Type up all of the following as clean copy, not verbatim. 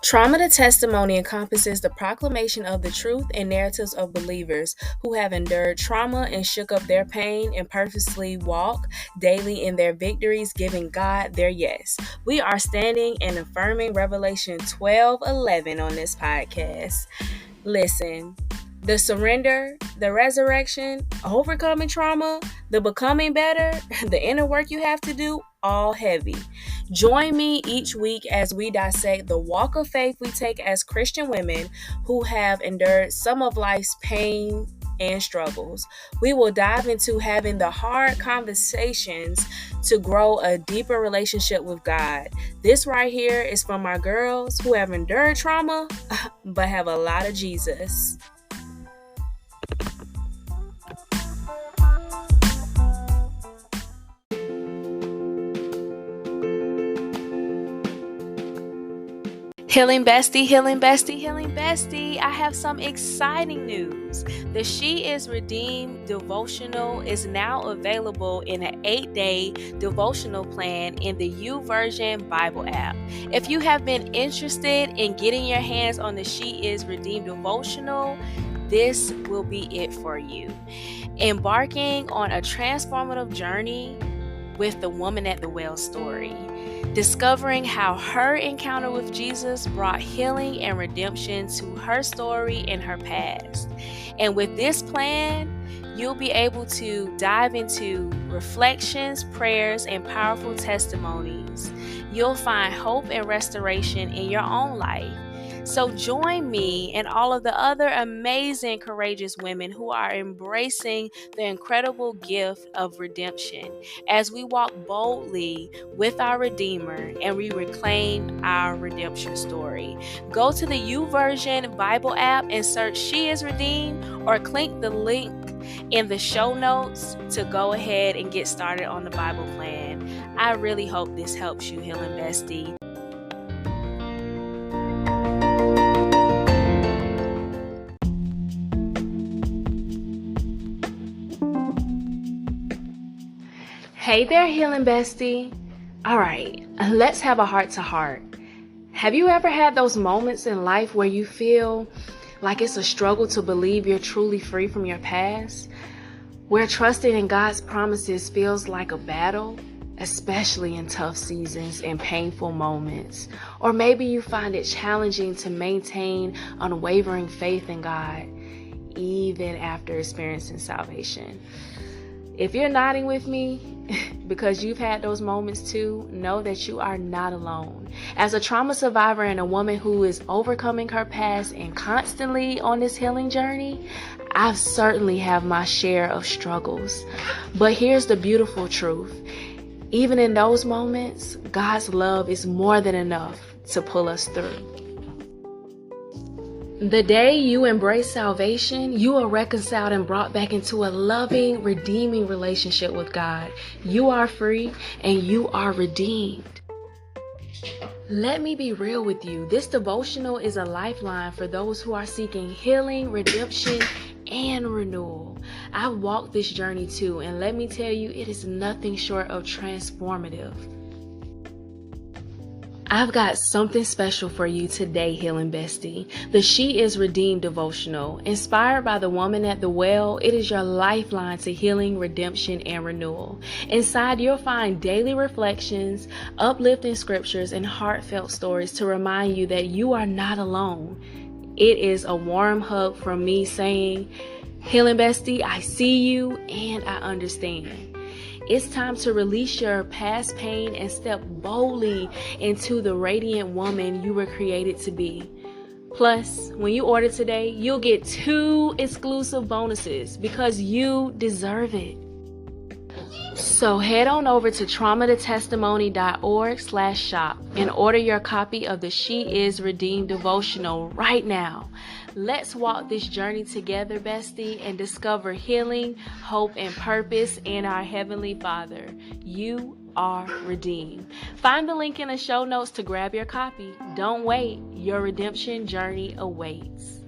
Trauma to testimony encompasses the proclamation of the truth and narratives of believers who have endured trauma and shook up their pain and purposely walk daily in their victories, giving God their yes. We are standing and affirming Revelation 12:11 on this podcast. Listen, the surrender, the resurrection, overcoming trauma, the becoming better, the inner work you have to do, all heavy. Join me each week as we dissect the walk of faith we take as Christian women who have endured some of life's pain and struggles. We will dive into having the hard conversations to grow a deeper relationship with God. This right here is from my girls who have endured trauma but have a lot of Jesus. Healing Bestie, Healing Bestie, Healing Bestie. I have some exciting news. The She Is Redeemed devotional is now available in an 8-day devotional plan in the YouVersion Bible app. If you have been interested in getting your hands on the She Is Redeemed devotional, this will be it for you. Embarking on a transformative journey with the woman at the well story. Discovering how her encounter with Jesus brought healing and redemption to her story and her past. And with this plan, you'll be able to dive into reflections, prayers, and powerful testimonies. You'll find hope and restoration in your own life. So join me and all of the other amazing, courageous women who are embracing the incredible gift of redemption as we walk boldly with our Redeemer and we reclaim our redemption story. Go to the YouVersion Bible app and search She Is Redeemed or click the link in the show notes to go ahead and get started on the Bible plan. I really hope this helps you, Healing Bestie. Hey there, Healing Bestie. All right, let's have a heart to heart. Have you ever had those moments in life where you feel like it's a struggle to believe you're truly free from your past? Where trusting in God's promises feels like a battle, especially in tough seasons and painful moments? Or maybe you find it challenging to maintain unwavering faith in God, even after experiencing salvation. If you're nodding with me because you've had those moments too, know that you are not alone. As a trauma survivor and a woman who is overcoming her past and constantly on this healing journey, I certainly have my share of struggles. But here's the beautiful truth. Even in those moments, God's love is more than enough to pull us through. The day you embrace salvation, you are reconciled and brought back into a loving, redeeming relationship with God. You are free and you are redeemed. Let me be real with you. This devotional is a lifeline for those who are seeking healing, redemption, and renewal. I walked this journey too, and let me tell you, it is nothing short of transformative. I've got something special for you today, Healing Bestie. The She Is Redeemed devotional. Inspired by the woman at the well, it is your lifeline to healing, redemption, and renewal. Inside, you'll find daily reflections, uplifting scriptures, and heartfelt stories to remind you that you are not alone. It is a warm hug from me saying, Healing Bestie, I see you and I understand. It's time to release your past pain and step boldly into the radiant woman you were created to be. Plus, when you order today, you'll get 2 exclusive bonuses because you deserve it. So head on over to traumatotestimony.org/shop and order your copy of the She Is Redeemed devotional right now. Let's walk this journey together, bestie, and discover healing, hope, and purpose in our Heavenly Father. You are redeemed. Find the link in the show notes to grab your copy. Don't wait. Your redemption journey awaits.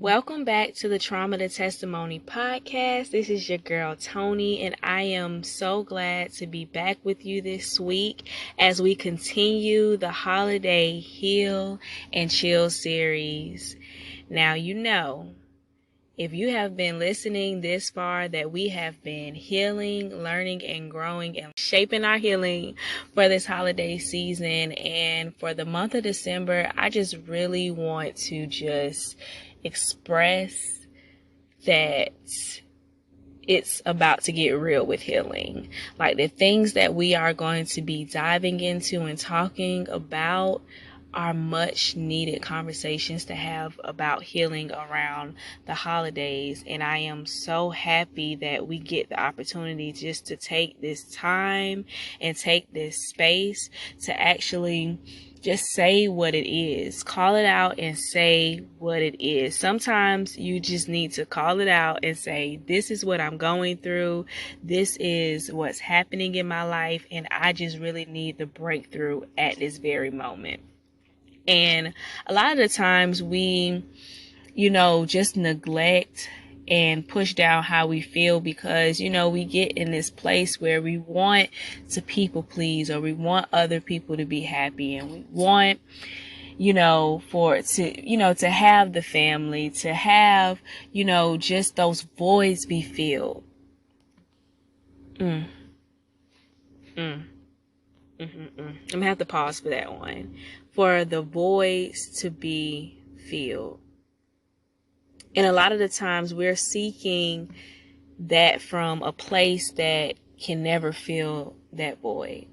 Welcome back to the Trauma to Testimony podcast. This is your girl Tony, and I am so glad to be back with you this week as we continue the holiday Heal and Chill series. Now, if you have been listening this far, that we have been healing, learning, and growing and shaping our healing for this holiday season. And for the month of December, I just really want to just express that it's about to get real with healing. Like, the things that we are going to be diving into and talking about are much needed conversations to have about healing around the holidays. And I am so happy that we get the opportunity just to take this time and take this space to actually just say what it is. Call it out and say what it is. Sometimes you just need to call it out and say, this is what I'm going through. This is what's happening in my life. And I just really need the breakthrough at this very moment. And a lot of the times we, just neglect and push down how we feel because, we get in this place where we want to people please, or we want other people to be happy, and we want, to have the family, to have, just those voids be filled. I'm gonna have to pause for that one. For the voids to be filled. And a lot of the times we're seeking that from a place that can never fill that void.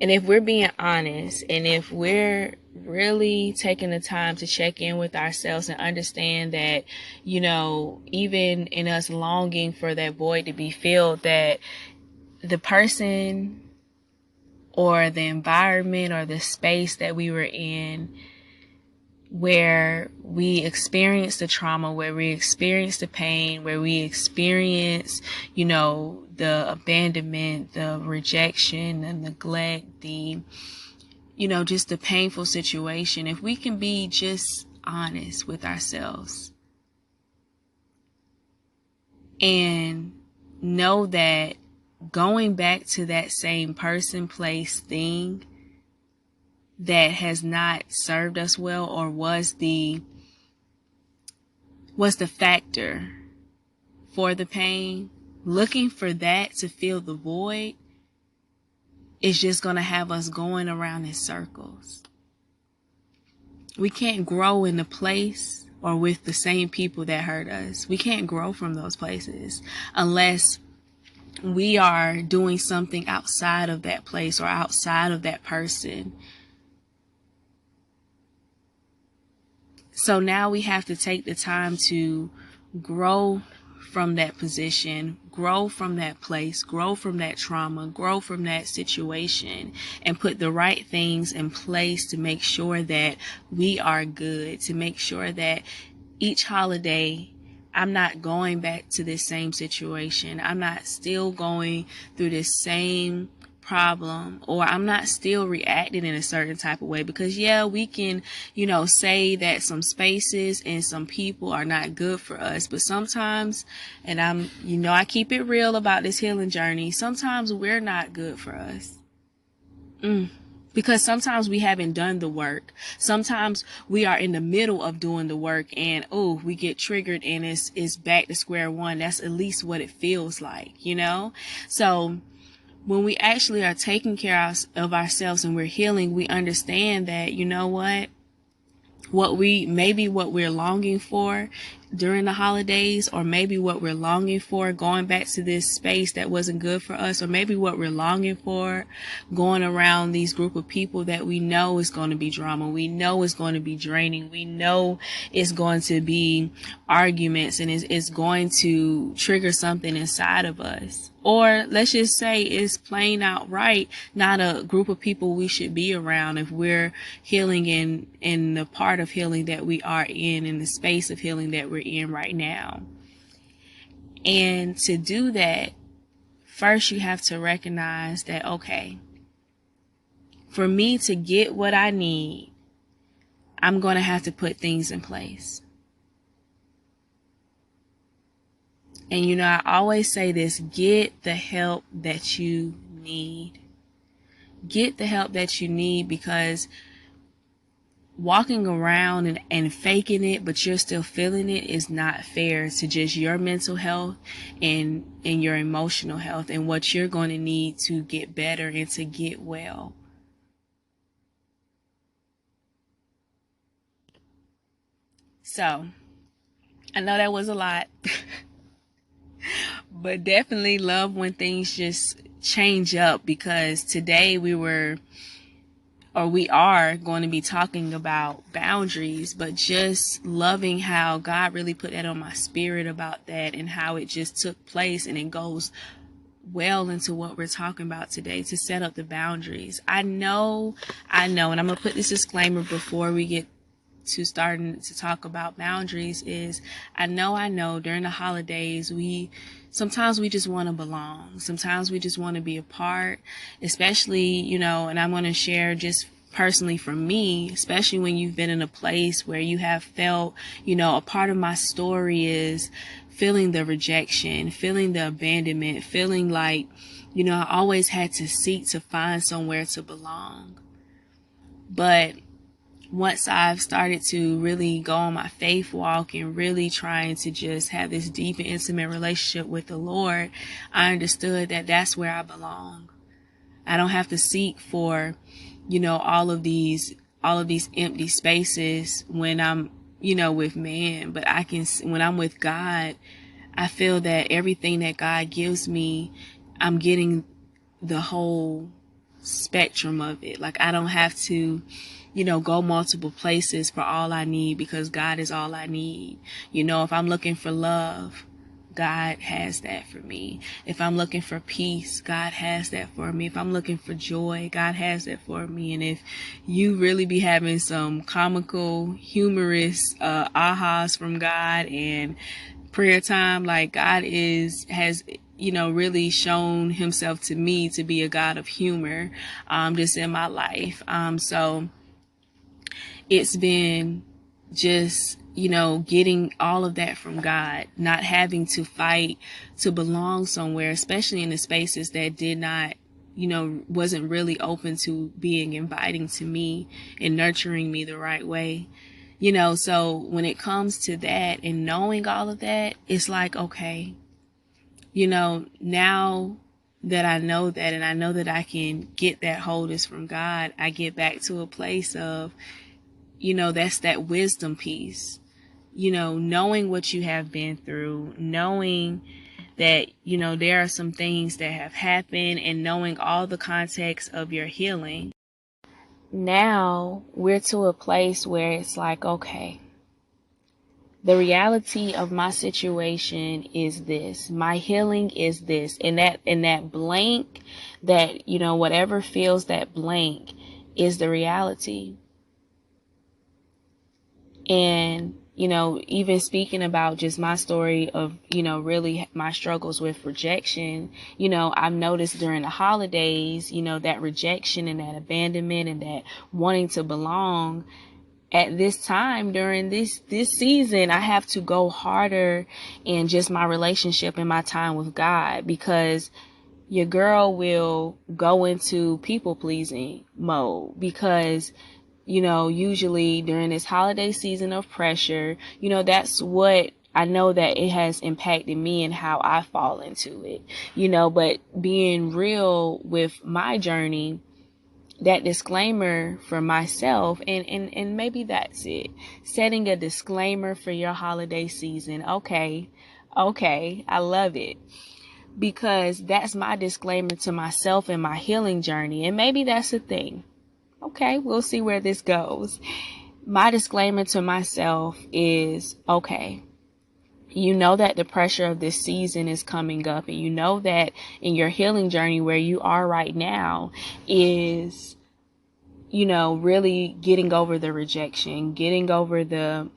And if we're being honest, and if we're really taking the time to check in with ourselves and understand that, even in us longing for that void to be filled, that the person or the environment or the space that we were in, where we experienced the trauma, where we experienced the pain, where we experienced, the abandonment, the rejection, the neglect, just the painful situation, if we can be just honest with ourselves and know that going back to that same person, place, thing that has not served us well, or was the factor for the pain, looking for that to fill the void is just going to have us going around in circles. We can't grow in the place or with the same people that hurt us. We can't grow from those places unless we are doing something outside of that place or outside of that person. So now we have to take the time to grow from that position, grow from that place, grow from that trauma, grow from that situation, and put the right things in place to make sure that we are good, to make sure that each holiday I'm not going back to this same situation. I'm not still going through this same problem, or I'm not still reacting in a certain type of way, because we can, say that some spaces and some people are not good for us, but sometimes, and I keep it real about this healing journey, sometimes we're not good for us. Because sometimes we haven't done the work. Sometimes we are in the middle of doing the work and, we get triggered and it's back to square one. That's at least what it feels like, So when we actually are taking care of ourselves and we're healing, we understand that, what we're longing for during the holidays, or maybe what we're longing for going back to this space that wasn't good for us, or maybe what we're longing for going around these group of people that we know is going to be drama, we know is going to be draining, we know it's going to be arguments, and it's going to trigger something inside of us. Or let's just say it's plain outright not a group of people we should be around if we're healing in the part of healing that we are in the space of healing that we're in right now. And to do that, first you have to recognize that, okay, for me to get what I need, I'm going to have to put things in place. And I always say this: get the help that you need. Get the help that you need, because walking around and faking it, but you're still feeling it, is not fair to just your mental health and your emotional health and what you're going to need to get better and to get well. So, I know that was a lot, but definitely love when things just change up, because today we are going to be talking about boundaries, but just loving how God really put that on my spirit about that, and how it just took place, and it goes well into what we're talking about today, to set up the boundaries. I know, and I'm going to put this disclaimer before we get to starting to talk about boundaries, is I know during the holidays sometimes we just want to belong. Sometimes we just want to be a part, especially, and I'm going to share just personally for me, especially when you've been in a place where you have felt, a part of my story is feeling the rejection, feeling the abandonment, feeling like, I always had to seek to find somewhere to belong. But once I've started to really go on my faith walk and really trying to just have this deep and intimate relationship with the Lord, I understood that that's where I belong. I don't have to seek for, all of these empty spaces when I'm, with man, but when I'm with God, I feel that everything that God gives me, I'm getting the whole spectrum of it. Like, I don't have to, go multiple places for all I need, because God is all I need. If I'm looking for love, God has that for me. If I'm looking for peace, God has that for me. If I'm looking for joy, God has that for me. And if you really be having some comical, humorous ahas from God and prayer time, like, God has really shown himself to me to be a God of humor, just in my life. So it's been just, getting all of that from God, not having to fight to belong somewhere, especially in the spaces that did not, wasn't really open to being inviting to me and nurturing me the right way. So when it comes to that and knowing all of that, it's like, okay, now that I know that, and I know that I can get that wholeness from God, I get back to a place of, that's that wisdom piece, knowing what you have been through, knowing that, there are some things that have happened, and knowing all the context of your healing. Now we're to a place where it's like, okay, the reality of my situation is this. My healing is this. And that blank, that, whatever fills that blank is the reality. And, even speaking about just my story of, really my struggles with rejection, I've noticed during the holidays, that rejection and that abandonment and that wanting to belong. At this time during this season, I have to go harder in just my relationship and my time with God, because your girl will go into people pleasing mode, because usually during this holiday season of pressure, that's what I know that it has impacted me and how I fall into it, but being real with my journey, that disclaimer for myself, and maybe that's it. Setting a disclaimer for your holiday season. Okay, I love it, because that's my disclaimer to myself and my healing journey. And maybe that's the thing. Okay, we'll see where this goes. My disclaimer to myself is, okay, that the pressure of this season is coming up, and that in your healing journey where you are right now is, really getting over the rejection, getting over the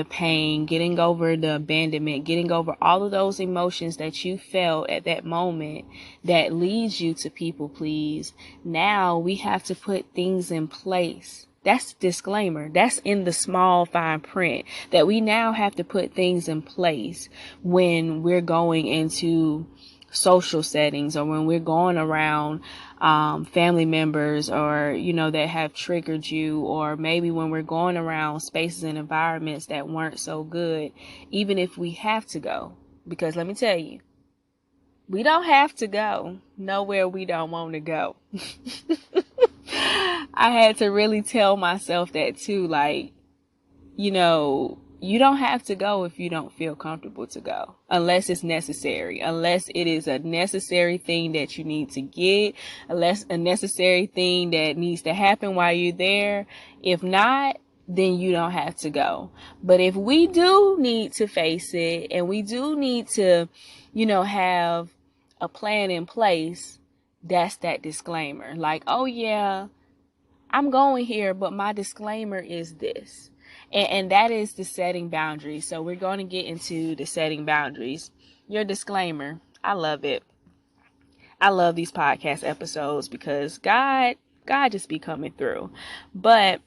pain, getting over the abandonment, getting over all of those emotions that you felt at that moment that leads you to people please. Now we have to put things in place That's disclaimer. That's in the small fine print that we now have to put things in place when we're going into social settings or when we're going around family members or, that have triggered you, or maybe when we're going around spaces and environments that weren't so good, even if we have to go. Because let me tell you, we don't have to go nowhere we don't want to go. I had to really tell myself that too. Like, you don't have to go if you don't feel comfortable to go, unless it's necessary, unless it is a necessary thing that you need to get, unless a necessary thing that needs to happen while you're there. If not, then you don't have to go. But if we do need to face it and we do need to, have a plan in place, that's that disclaimer. Like, oh yeah, I'm going here, but my disclaimer is this. And that is the setting boundaries. So we're going to get into the setting boundaries. Your disclaimer. I love it. I love these podcast episodes because God just be coming through. But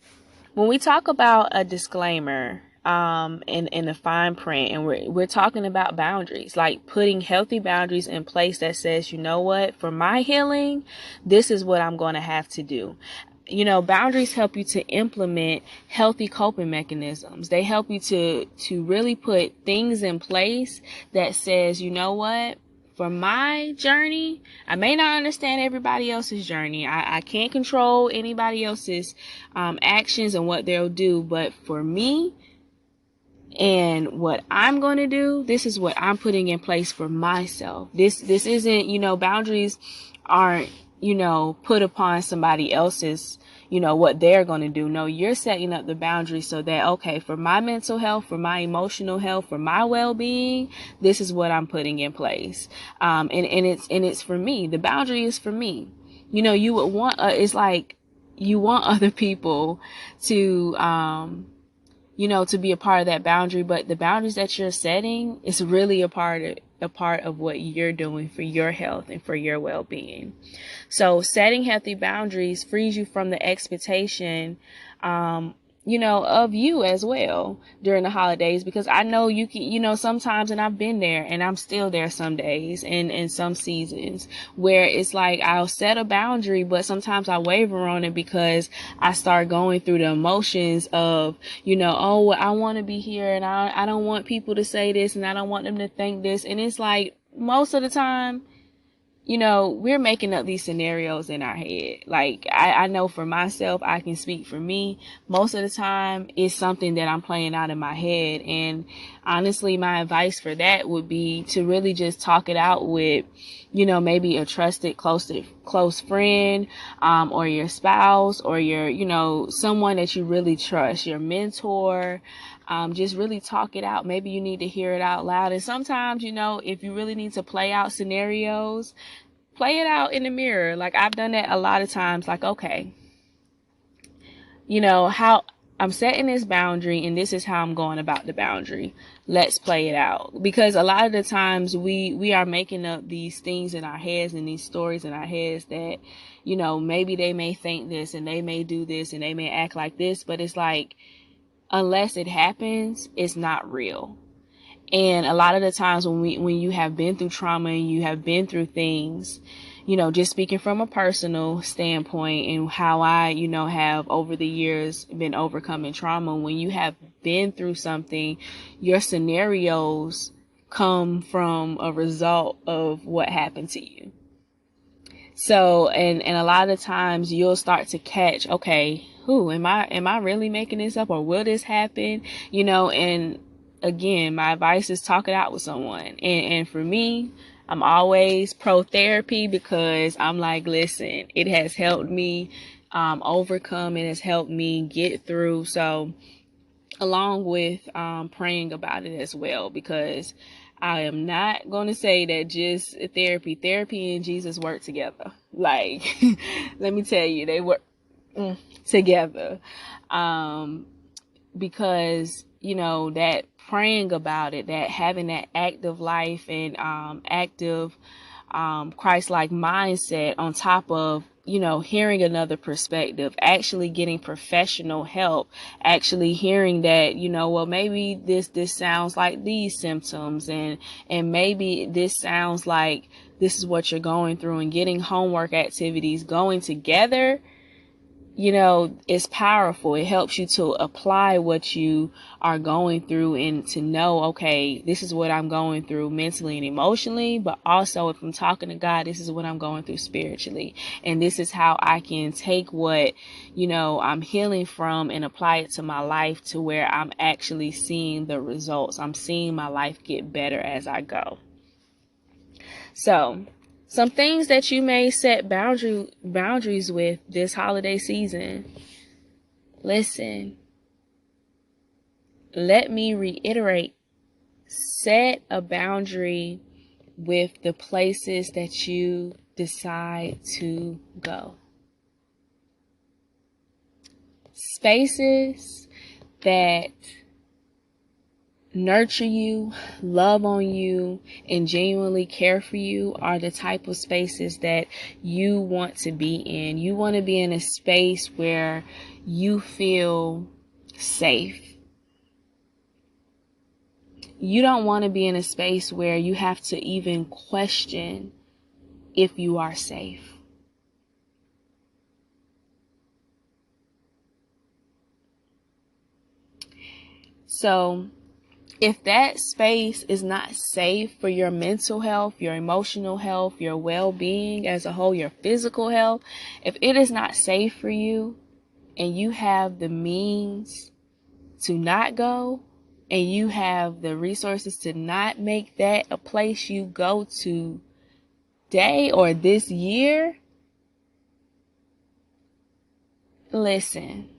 when we talk about a disclaimer, in the fine print, and we're talking about boundaries, like putting healthy boundaries in place that says, you know what, for my healing, this is what I'm going to have to do. Boundaries help you to implement healthy coping mechanisms. They help you to really put things in place that says, you know what, for my journey, I may not understand everybody else's journey. I can't control anybody else's actions and what they'll do. But for me and what I'm going to do, this is what I'm putting in place for myself. This isn't, boundaries aren't, put upon somebody else's, what they're going to do. No, you're setting up the boundaries so that, okay, for my mental health, for my emotional health, for my well-being, this is what I'm putting in place. And it's for me. The boundary is for me. You would want, it's like you want other people to, to be a part of that boundary, but the boundaries that you're setting is really a part of what you're doing for your health and for your well-being. So setting healthy boundaries frees you from the expectation, of you as well during the holidays, because I know you can, sometimes, and I've been there and I'm still there some days and in some seasons where it's like I'll set a boundary, but sometimes I waver on it because I start going through the emotions of, oh, well, I want to be here and I don't want people to say this and I don't want them to think this. And it's like most of the time, we're making up these scenarios in our head. Like, I know for myself, I can speak for me. Most of the time, it's something that I'm playing out in my head. And honestly, my advice for that would be to really just talk it out with, maybe a trusted, close friend, or your spouse, or your, someone that you really trust, your mentor. Just really talk it out. Maybe you need to hear it out loud. And sometimes, if you really need to play out scenarios, play it out in the mirror. Like, I've done that a lot of times. Like, okay, how I'm setting this boundary and this is how I'm going about the boundary. Let's play it out. Because a lot of the times we are making up these things in our heads and these stories in our heads that, maybe they may think this and they may do this and they may act like this, but it's like, unless it happens, it's not real. And a lot of the times when you have been through trauma and you have been through things, just speaking from a personal standpoint and how I, have over the years been overcoming trauma, when you have been through something, your scenarios come from a result of what happened to you. So, and a lot of times you'll start to catch, okay, am I really making this up, or will this happen? And again, my advice is talk it out with someone. And for me, I'm always pro therapy because I'm like, listen, it has helped me, overcome. It has helped me get through. So along with, praying about it as well, because I am not going to say that just therapy and Jesus work together. Like, let me tell you, they work together. Because, that praying about it, that having that active life and, active, Christ-like mindset on top of, hearing another perspective, actually getting professional help, actually hearing that, well, maybe this sounds like these symptoms, and maybe this sounds like this is what you're going through, and getting homework activities going together, it's powerful. It helps you to apply what you are going through and to know, okay, this is what I'm going through mentally and emotionally, but also if I'm talking to God, this is what I'm going through spiritually. And this is how I can take what, I'm healing from and apply it to my life to where I'm actually seeing the results. I'm seeing my life get better as I go. So, some things that you may set boundaries with this holiday season. Listen, let me reiterate, set a boundary with the places that you decide to go. Spaces that nurture you, love on you, and genuinely care for you are the type of spaces that you want to be in. You want to be in a space where you feel safe. You don't want to be in a space where you have to even question if you are safe. So, if that space is not safe for your mental health, your emotional health, your well-being as a whole, your physical health, if it is not safe for you and you have the means to not go and you have the resources to not make that a place you go to today or this year, listen.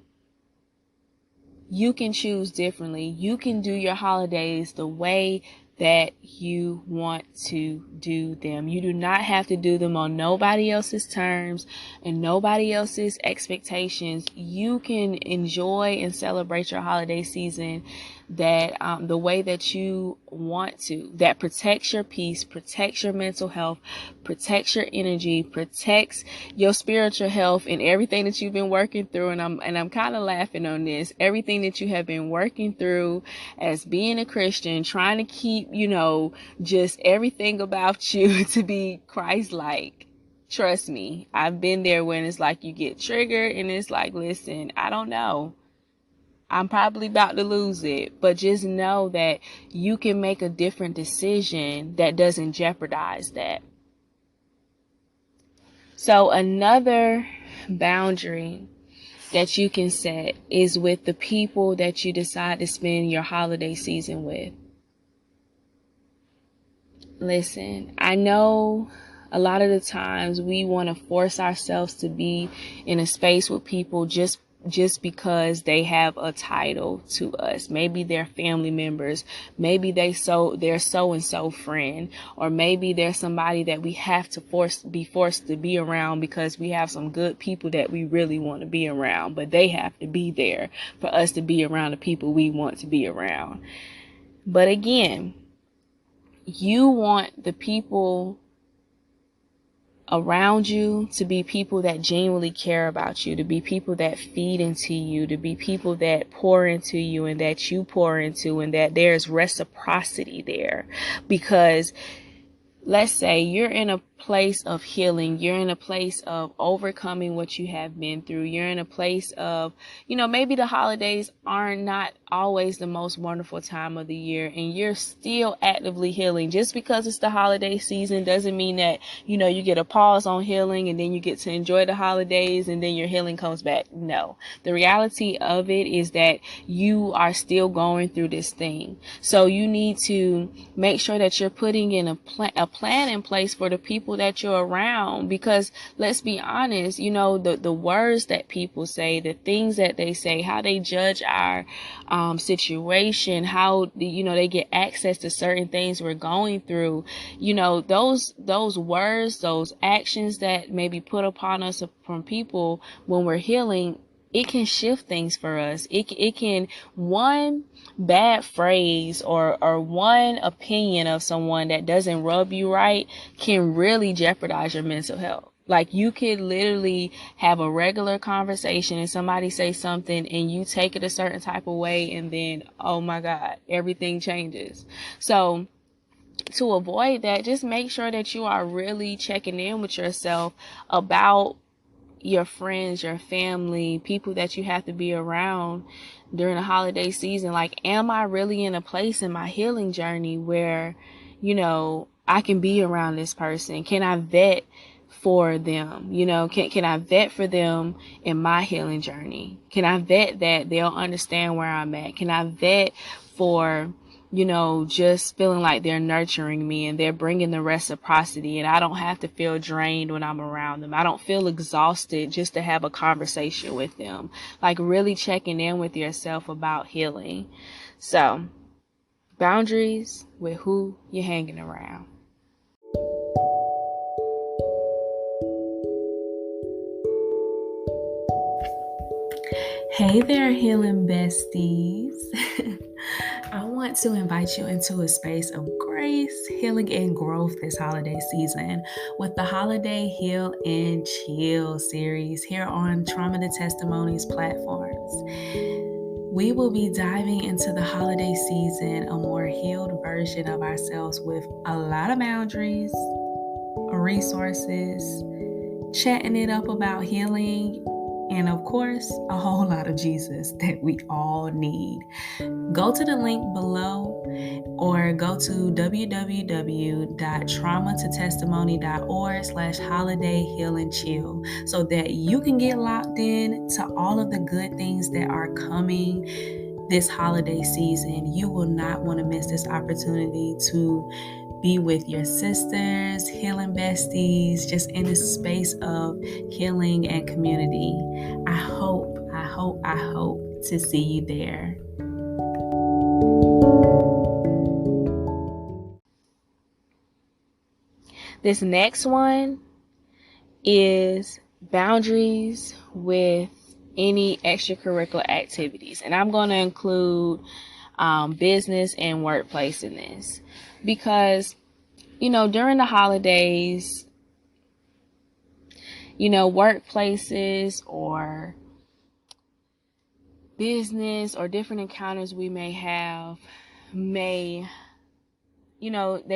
You can choose differently. You can do your holidays the way that you want to do them. You do not have to do them on nobody else's terms and nobody else's expectations. You can enjoy and celebrate your holiday season that the way that you want to, that protects your peace, protects your mental health, protects your energy, protects your spiritual health, and everything that you've been working through. And I'm kind of laughing on this. Everything that you have been working through as being a Christian, trying to keep, just everything about you to be Christ-like. Trust me, I've been there when it's like you get triggered and it's like, listen, I don't know. I'm probably about to lose it, but just know that you can make a different decision that doesn't jeopardize that. So another boundary that you can set is with the people that you decide to spend your holiday season with. Listen, I know a lot of the times we want to force ourselves to be in a space with people just because they have a title to us. Maybe they're family members. Maybe they're so-and-so friend, or maybe they're somebody that we have to be forced to be around because we have some good people that we really want to be around, but they have to be there for us to be around the people we want to be around. But again, you want the people around you to be people that genuinely care about you, to be people that feed into you, to be people that pour into you and that you pour into, and that there's reciprocity there. Because let's say you're in a place of healing, you're in a place of overcoming what you have been through, you're in a place of, maybe the holidays are not always the most wonderful time of the year, and you're still actively healing. Just because it's the holiday season doesn't mean that, you get a pause on healing and then you get to enjoy the holidays and then your healing comes back. No, the reality of it is that you are still going through this thing. So you need to make sure that you're putting in a plan in place for the people that you're around, because let's be honest, the words that people say, the things that they say, how they judge our situation, how they get access to certain things we're going through, those words, those actions that may be put upon us from people when we're healing, it can shift things for us. It can, one bad phrase or one opinion of someone that doesn't rub you right can really jeopardize your mental health. Like, you could literally have a regular conversation and somebody say something and you take it a certain type of way, and then, oh my God, everything changes. So to avoid that, just make sure that you are really checking in with yourself about your friends, your family, people that you have to be around during the holiday season. Like, am I really in a place in my healing journey where, I can be around this person? Can I vet for them? Can I vet for them in my healing journey? Can I vet that they'll understand where I'm at? Can I vet for just feeling like they're nurturing me and they're bringing the reciprocity, and I don't have to feel drained when I'm around them. I don't feel exhausted just to have a conversation with them. Like, really checking in with yourself about healing. So, boundaries with who you're hanging around. Hey there, Healing Besties. I want to invite you into a space of grace, healing, and growth this holiday season with the Holiday Heal and Chill series here on Trauma to Testimonies platforms. We will be diving into the holiday season, a more healed version of ourselves with a lot of boundaries, resources, chatting it up about healing, and of course, a whole lot of Jesus that we all need. Go to the link below or go to www.traumatotestimony.org/holiday-heal-and-chill so that you can get locked in to all of the good things that are coming this holiday season. You will not want to miss this opportunity to be with your sisters, healing besties, just in a space of healing and community. I hope to see you there. This next one is boundaries with any extracurricular activities. And I'm going to include business and workplace in this, because during the holidays, workplaces or business or different encounters we may have they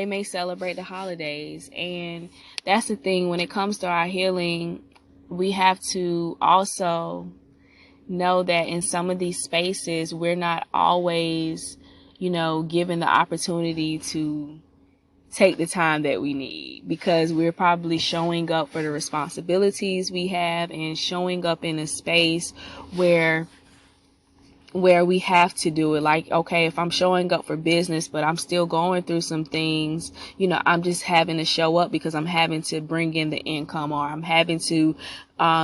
may celebrate the holidays. And that's the thing, when it comes to our healing, we have to also know that in some of these spaces, we're not always, given the opportunity to take the time that we need, because we're probably showing up for the responsibilities we have and showing up in a space where we have to do it. Like, okay, if I'm showing up for business, but I'm still going through some things, I'm just having to show up because I'm having to bring in the income, or I'm having to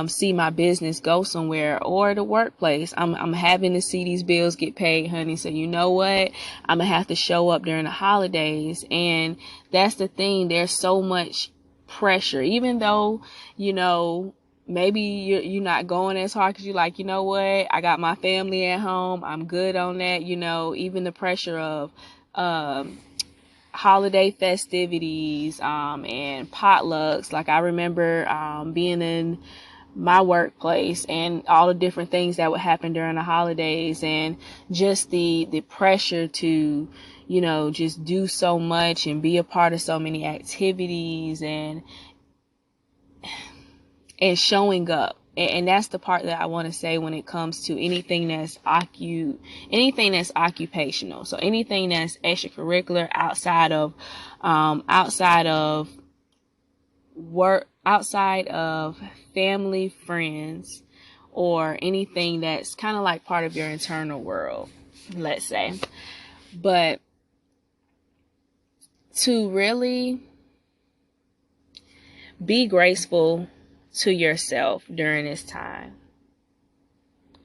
see my business go somewhere, or the workplace. I'm having to see these bills get paid, honey. So you know what? I'm gonna have to show up during the holidays. And that's the thing. There's so much pressure, even though, maybe you're not going as hard because you're like, you know what, I got my family at home, I'm good on that. Even the pressure of holiday festivities and potlucks. Like, I remember being in my workplace and all the different things that would happen during the holidays, and just the pressure to just do so much and be a part of so many activities and showing up. And that's the part that I want to say when it comes to anything that's occupational. So anything that's extracurricular, outside of work, outside of family, friends, or anything that's kind of like part of your internal world, let's say. But to really be graceful to yourself during this time.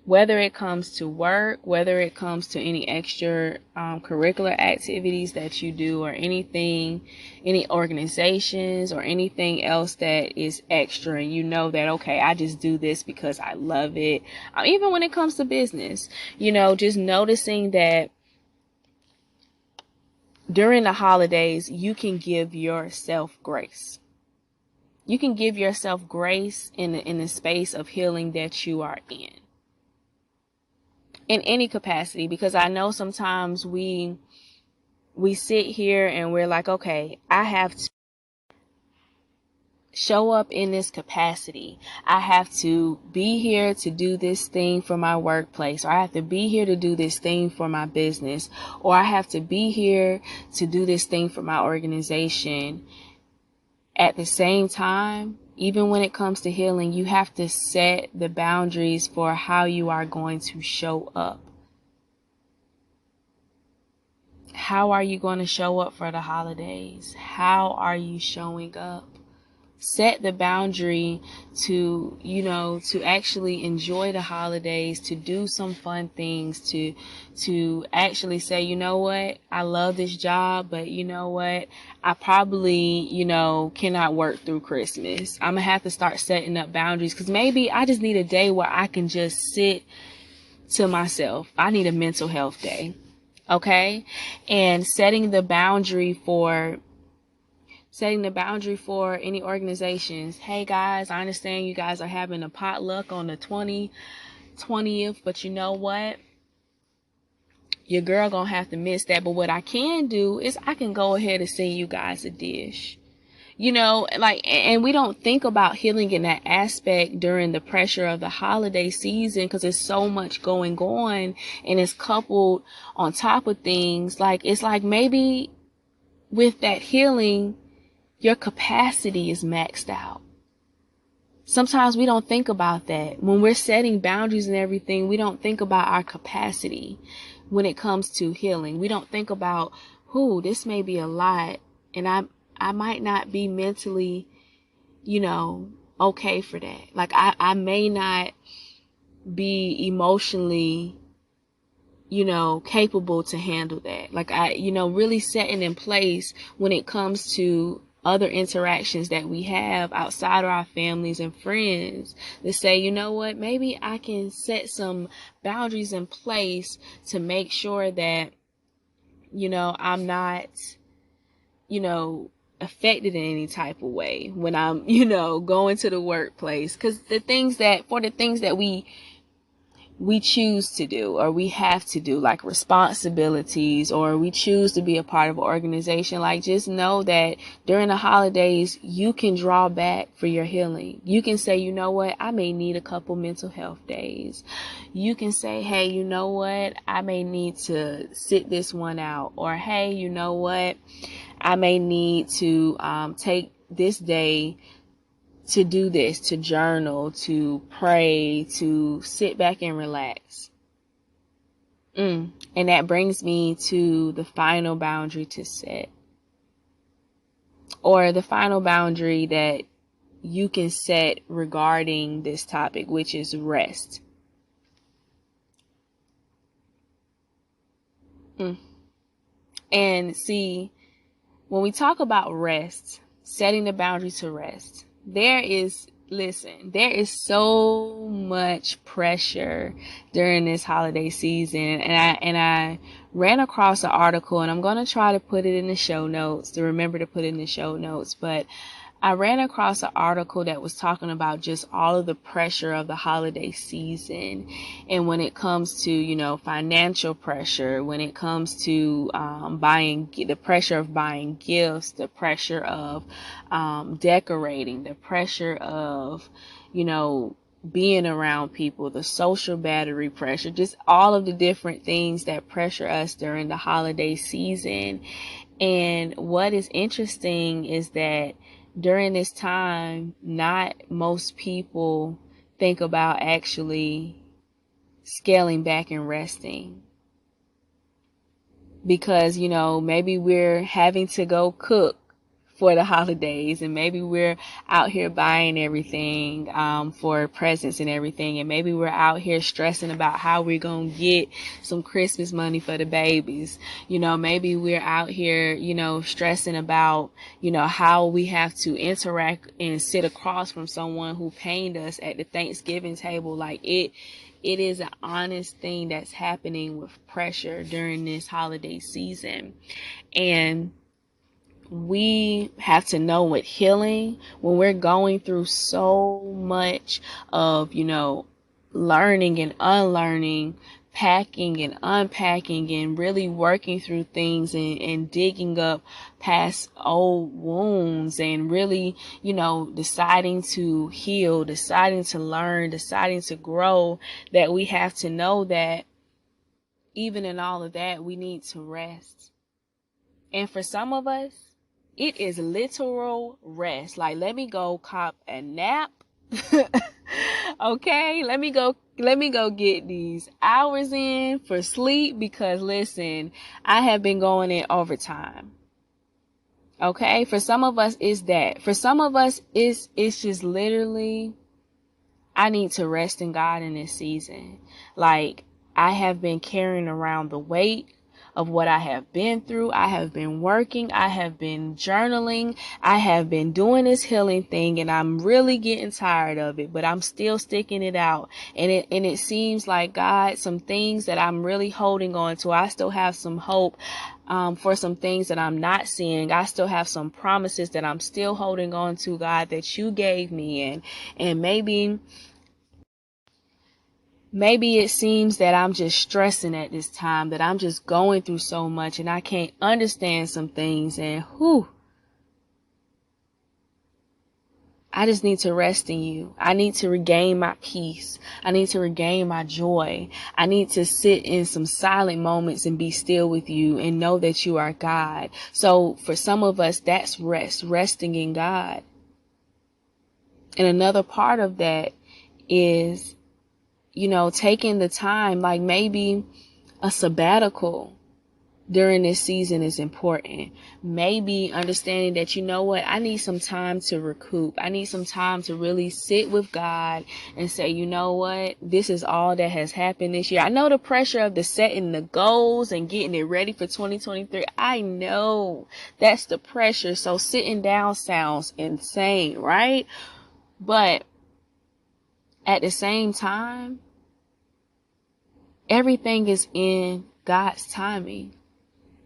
whether it comes to work, whether it comes to any extra curricular activities that you do, or anything, any organizations or anything else that is extra, and you know that, okay, I just do this because I love it. Even when it comes to business, just noticing that during the holidays, you can give yourself grace. You can give yourself grace in the space of healing that you are in any capacity, because I know sometimes we sit here and we're like, okay, I have to show up in this capacity. I have to be here to do this thing for my workplace, or I have to be here to do this thing for my business, or I have to be here to do this thing for my organization. At the same time, even when it comes to healing, you have to set the boundaries for how you are going to show up. How are you going to show up for the holidays? How are you showing up? Set the boundary to, to actually enjoy the holidays, to do some fun things, to actually say, you know what, I love this job, but you know what, I probably, cannot work through Christmas. I'm gonna have to start setting up boundaries, because maybe I just need a day where I can just sit to myself. I need a mental health day. Okay. And setting the boundary for any organizations. Hey guys, I understand you guys are having a potluck on the 20th, but you know what? Your girl gonna have to miss that. But what I can do is I can go ahead and send you guys a dish. And we don't think about healing in that aspect during the pressure of the holiday season, because there's so much going on, and it's coupled on top of things. It's like maybe with that healing, your capacity is maxed out. Sometimes we don't think about that. When we're setting boundaries and everything, we don't think about our capacity when it comes to healing. We don't think about, this may be a lot, and I might not be mentally, okay for that. I may not be emotionally, capable to handle that. Really setting in place when it comes to other interactions that we have outside of our families and friends, to say, you know what, maybe I can set some boundaries in place to make sure that, I'm not, affected in any type of way when I'm, going to the workplace. Because the things that we choose to do, or we have to do, like responsibilities, or we choose to be a part of an organization, just know that during the holidays, you can draw back for your healing. You can say, you know what, I may need a couple mental health days. You can say, hey, you know what, I may need to sit this one out. Or, hey, you know what, I may need to take this day to do this, to journal, to pray, to sit back and relax. And that brings me to the final boundary to set, or the final boundary that you can set regarding this topic, which is rest. And see, when we talk about rest, setting the boundary to rest, there is so much pressure during this holiday season. And I ran across an article, and I'm going to try to put it in the show notes, to remember to put it in the show notes. But I ran across an article that was talking about just all of the pressure of the holiday season. And when it comes to, financial pressure, when it comes to the pressure of buying gifts, the pressure of decorating, the pressure of, being around people, the social battery pressure, just all of the different things that pressure us during the holiday season. And what is interesting is that during this time, not most people think about actually scaling back and resting. Because, maybe we're having to go cook for the holidays, and maybe we're out here buying everything for presents and everything, and maybe we're out here stressing about how we're gonna get some Christmas money for the babies. Maybe we're out here, stressing about, how we have to interact and sit across from someone who paid us at the Thanksgiving table. Like it is an honest thing that's happening with pressure during this holiday season. And we have to know with healing, when we're going through so much of, learning and unlearning, packing and unpacking, and really working through things and digging up past old wounds, and really, deciding to heal, deciding to learn, deciding to grow, that we have to know that even in all of that, we need to rest. And for some of us, it is literal rest. Like, let me go cop a nap. Okay, let me go get these hours in for sleep, because listen, I have been going in overtime. Okay, for some of us it's that. For some of us it's just literally, I need to rest in God in this season. Like, I have been carrying around the weight of what I have been through. I have been working. I have been journaling. I have been doing this healing thing, and I'm really getting tired of it, but I'm still sticking it out. And it seems like, God, some things that I'm really holding on to, I still have some hope for some things that I'm not seeing. I still have some promises that I'm still holding on to, God, that you gave me. And maybe it seems that I'm just stressing at this time, that I'm just going through so much and I can't understand some things, and I just need to rest in you. I need to regain my peace. I need to regain my joy. I need to sit in some silent moments and be still with you and know that you are God. So for some of us, that's resting in God. And another part of that is, taking the time, like maybe a sabbatical during this season is important. Maybe understanding that, I need some time to recoup. I need some time to really sit with God and say, this is all that has happened this year. I know the pressure of the setting the goals and getting it ready for 2023. I know that's the pressure. So sitting down sounds insane, right? But at the same time, everything is in God's timing.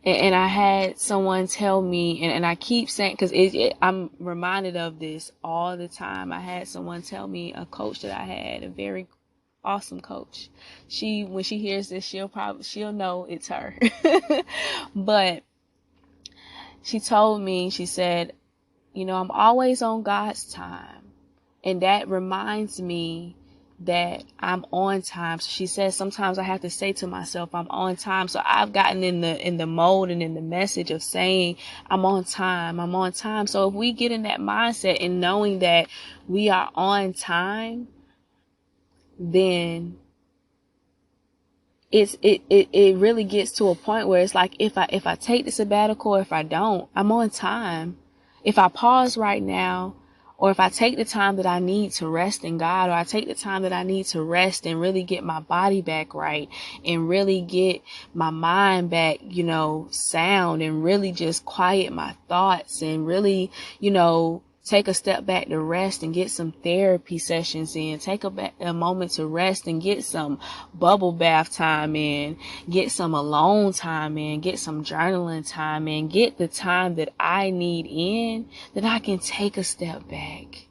And I had someone tell me, and I keep saying, because I'm reminded of this all the time. I had someone tell me, a coach that I had, a very awesome coach. When she hears this, she'll know it's her. But she told me, she said, I'm always on God's time. And that reminds me that I'm on time. So she says sometimes I have to say to myself, I'm on time. So I've gotten in the mode and in the message of saying, I'm on time. I'm on time. So if we get in that mindset and knowing that we are on time, then it really gets to a point where it's like, if I take the sabbatical, if I don't, I'm on time. If I pause right now, or if I take the time that I need to rest in God, or I take the time that I need to rest and really get my body back right, and really get my mind back, sound, and really just quiet my thoughts, and really, take a step back to rest and get some therapy sessions in, take a moment to rest and get some bubble bath time in, get some alone time in, get some journaling time in, get the time that I need in, that I can take a step back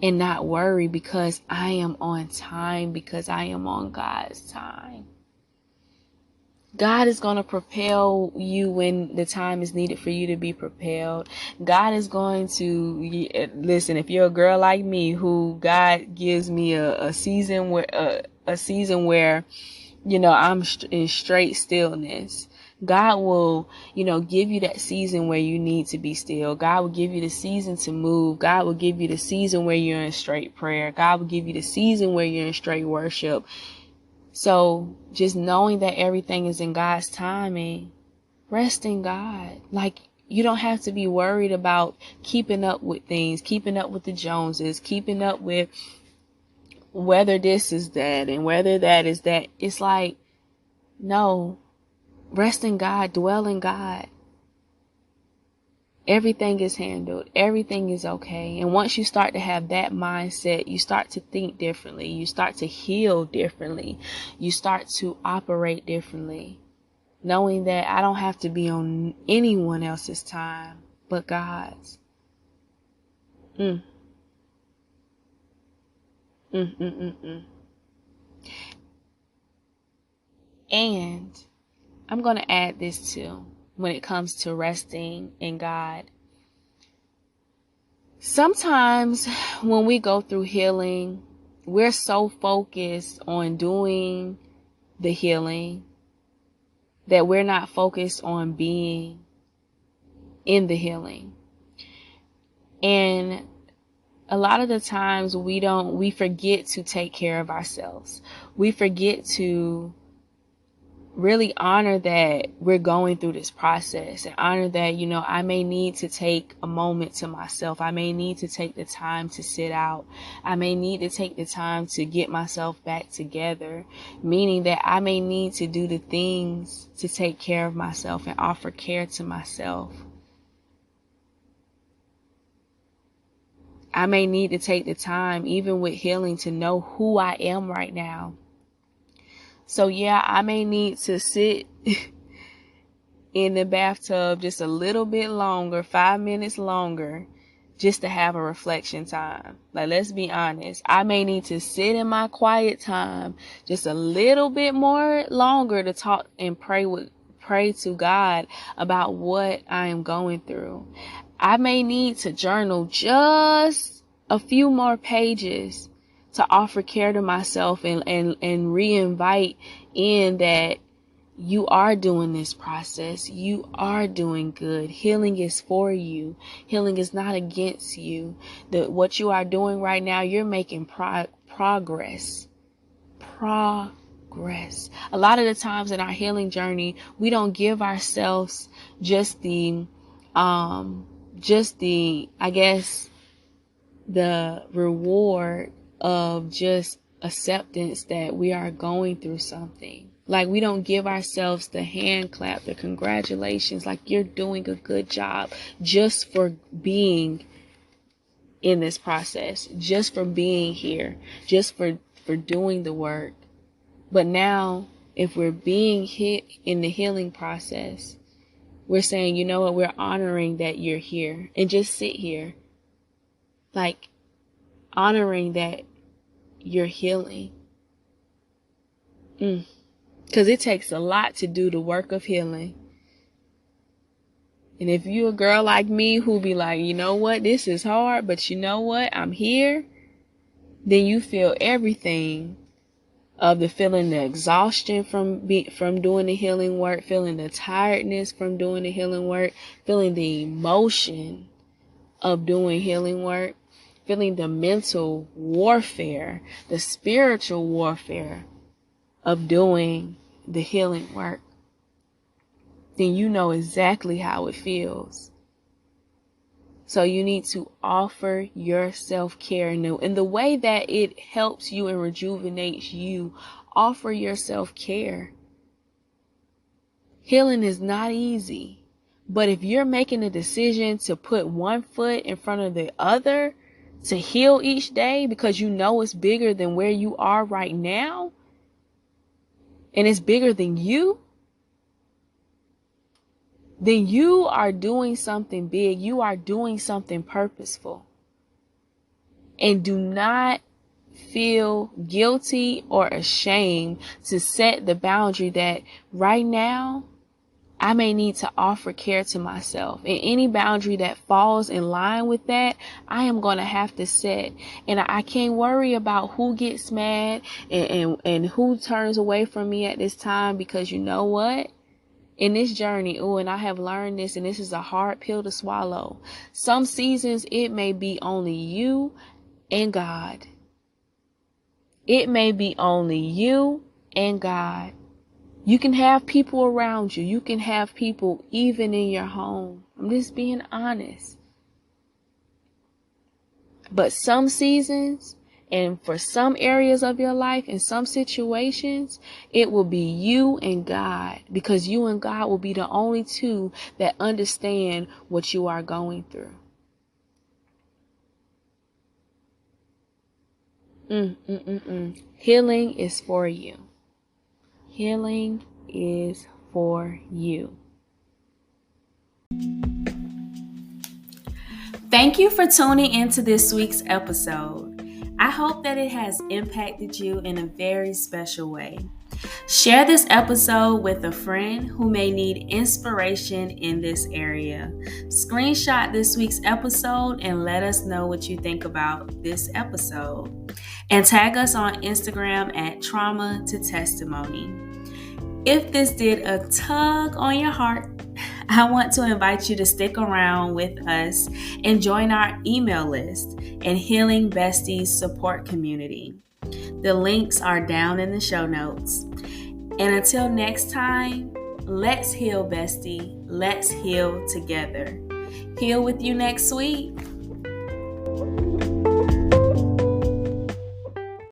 and not worry, because I am on time, because I am on God's time. God is going to propel you when the time is needed for you to be propelled. God is going to, listen, if you're a girl like me, who God gives me a season where, I'm in straight stillness. God will, give you that season where you need to be still. God will give you the season to move. God will give you the season where you're in straight prayer. God will give you the season where you're in straight worship. So just knowing that everything is in God's timing, rest in God. Like, You don't have to be worried about keeping up with things, keeping up with the Joneses, keeping up with whether this is that and whether that is that. It's like, no, rest in God, dwell in God. Everything is handled. Everything is okay. And once you start to have that mindset, you start to think differently. You start to heal differently. You start to operate differently. Knowing that I don't have to be on anyone else's time but God's. Mm. Mm, mm, mm, mm. And I'm going to add this too when it comes to resting in God. Sometimes when we go through healing, we're so focused on doing the healing that we're not focused on being in the healing. And a lot of the times we forget to take care of ourselves. We forget to really honor that we're going through this process and honor that, I may need to take a moment to myself. I may need to take the time to sit out. I may need to take the time to get myself back together, meaning that I may need to do the things to take care of myself and offer care to myself. I may need to take the time, even with healing, to know who I am right now. So yeah, I may need to sit in the bathtub just a little bit longer, 5 minutes longer, just to have a reflection time. Like, let's be honest. I may need to sit in my quiet time just a little bit more longer to talk and pray to God about what I am going through. I may need to journal just a few more pages to offer care to myself and re-invite in that you are doing this process. You are doing good. Healing is for you. Healing is not against you. What you are doing right now, you're making progress. Progress. A lot of the times in our healing journey, we don't give ourselves just the the reward of just acceptance that we are going through something. Like, we don't give ourselves the hand clap, the congratulations, like you're doing a good job just for being in this process, just for being here, just for doing the work. But now, if we're being hit in the healing process, we're saying, you know what, we're honoring that you're here, and just sit here. Like, honoring that you're healing. Because it takes a lot to do the work of healing. And if you're a girl like me who be like, you know what, this is hard, but you know what, I'm here, then you feel everything of the feeling, the exhaustion from doing the healing work, feeling the tiredness from doing the healing work, feeling the emotion of doing healing work, feeling the mental warfare, the spiritual warfare of doing the healing work. Then you know exactly how it feels. So you need to offer your self-care in the way that it helps you and rejuvenates you. Offer your self-care. Healing is not easy, but if you're making a decision to put one foot in front of the other to heal each day because you know it's bigger than where you are right now, and it's bigger than you, then you are doing something big. You are doing something purposeful. And do not feel guilty or ashamed to set the boundary that right now I may need to offer care to myself. And any boundary that falls in line with that, I am going to have to set. And I can't worry about who gets mad and who turns away from me at this time, because you know what? In this journey, and I have learned this, and this is a hard pill to swallow. Some seasons it may be only you and God. It may be only you and God. You can have people around you. You can have people even in your home. I'm just being honest. But some seasons and for some areas of your life, in some situations, it will be you and God, because you and God will be the only two that understand what you are going through. Healing is for you. Healing is for you. Thank you for tuning into this week's episode. I hope that it has impacted you in a very special way. Share this episode with a friend who may need inspiration in this area. Screenshot this week's episode and let us know what you think about this episode. And tag us on Instagram at Trauma to Testimony. If this did a tug on your heart, I want to invite you to stick around with us and join our email list and Healing Bestie support community. The links are down in the show notes. And until next time, let's heal, bestie. Let's heal together. Heal with you next week.